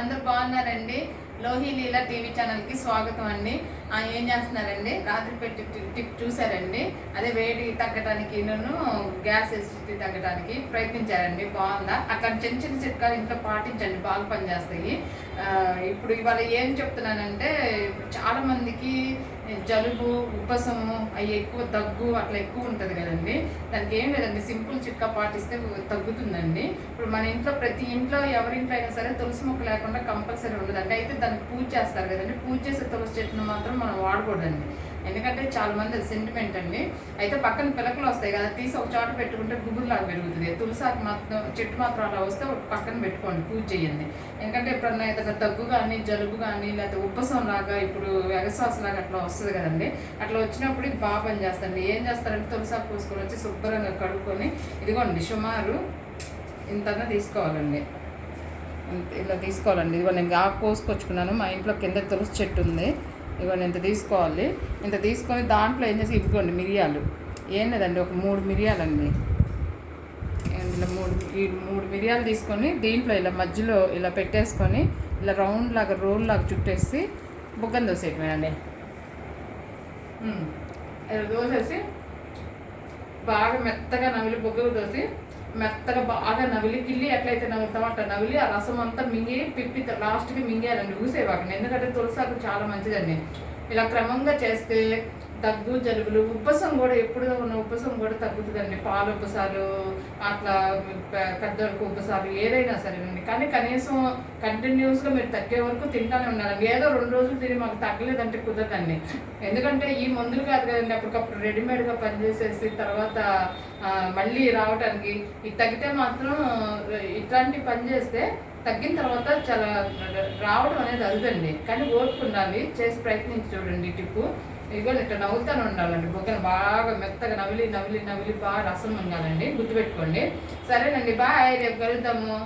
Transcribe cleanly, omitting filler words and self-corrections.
అందరూ బాగున్నారండి. లోహి లీలా టీవీ ఛానల్కి స్వాగతం అండి. ఏం చేస్తున్నారండి? రాత్రి పెట్టి టిప్ చూసారండి. అదే వేడి తగ్గడానికి గ్యాస్ ఎసిడిటీ తగ్గడానికి ప్రయత్నించారండి. బాగుందా? అట్లా చిన్న చిన్న చిట్కాలు ఇంట్లో పాటించండి, బాగా పనిచేస్తాయి. ఇప్పుడు ఇవాళ ఏం చెప్తున్నానంటే, చాలామందికి జలుబు, ఉబ్బసము, అవి ఎక్కువ దగ్గు అట్లా ఎక్కువ ఉంటుంది కదండి. దానికి ఏం లేదండి, సింపుల్ చిట్కా పాటిస్తే తగ్గుతుందండి. ఇప్పుడు మన ఇంట్లో ప్రతి ఇంట్లో ఎవరింట్లో అయినా సరే తులసి మొక్క లేకుండా కంపల్సరీ ఉండదండి. అయితే దానికి పూజ చేస్తారు కదండి. పూజ చేసే తులసి చెట్టును మాత్రం మనం వాడకూడదండి. ఎందుకంటే చాలా మంది అది సెంటిమెంట్ అండి. అయితే పక్కన పిలకలు వస్తాయి కదా, తీసి ఒక చోట పెట్టుకుంటే గుబురులాగా పెరుగుతుంది. తులసాకు మాత్రం చెట్టు మాత్రం అలా వస్తే ఒక పక్కన పెట్టుకోండి, పూజ చేయండి. ఎందుకంటే ఎప్పుడన్నా ఏదైనా దగ్గు కానీ, జలుబు కానీ, లేకపోతే ఉబ్బసం లాగా, ఇప్పుడు ఎగశ్వాస లాగా అట్లా వస్తుంది కదండి. అట్లా వచ్చినప్పుడు ఇది బాగా పని చేస్తాండి. ఏం చేస్తారంటే తులసాకు పోసుకొని వచ్చి శుభ్రంగా కడుక్కొని, ఇదిగోండి సుమారు ఇంతన్నా తీసుకోవాలండి. ఇలా తీసుకోవాలండి. ఇదిగో నేను ఆకు కోసుకొచ్చుకున్నాను. మా ఇంట్లో కింద తులసి చెట్టు ఉంది. ఇదిగోండి ఇంత తీసుకోవాలి. ఇంత తీసుకొని దాంట్లో ఏం చేసి, ఇదిగోండి మిరియాలు. ఏం లేదండి, ఒక 3 మిరియాలండి. ఇలా మూడు మిరియాలు తీసుకొని దీంట్లో ఇలా మధ్యలో ఇలా పెట్టేసుకొని, ఇలా రౌండ్ లాగా రోల్ లాగా చుట్టేసి బుగ్గను దోసేయటమేనండి. ఇలా దోసేసి బాగా మెత్తగా నవిలి, బొగ్గకు దోసి మెత్తగా బాగా నవిలి, కిల్లి ఎట్లయితే నవ్వుతామో అట్లా నవిలి ఆ రసం అంతా మింగి పిప్పి లాస్ట్కి మింగేయాలండి, ఊసేవాకండి. ఎందుకంటే తులసాకు చాలా మంచిదండి. ఇలా క్రమంగా చేస్తే దగ్గు, జలుబులు, ఉబ్బసం కూడా, ఎప్పుడు ఉన్న ఉబ్బసం కూడా తగ్గుతుందండి. పాలు ఉబ్బసాలు, అట్లా పెద్దలకు ఉబ్బసాలు, ఏదైనా సరేనండి. కానీ కనీసం కంటిన్యూస్గా మీరు తగ్గే వరకు తింటానే ఉండాలండి. ఏదో 2 రోజులు తిని మాకు తగ్గలేదంటే కుదరదండి. ఎందుకంటే ఈ మందులు కాదు కదండి, అప్పటికప్పుడు రెడీమేడ్గా పనిచేసేసి తర్వాత మళ్ళీ రావడానికి. ఇది తగ్గితే మాత్రం ఇట్లాంటి పని చేస్తే తగ్గిన తర్వాత చాలా రావడం అనేది అరుదండి. కానీ ఓర్పు ఉండాలి, చేసి ప్రయత్నించి చూడండి. టిప్పు ఇదిగో ఇట్లా నవ్వుతానే ఉండాలండి. బొగ్గను బాగా మెత్తగా నవిలి నవిలి నవిలి బాగా రసం ఉండాలండి. గుర్తుపెట్టుకోండి. సరేనండి, బాయ్, రేపు కలుద్దాము.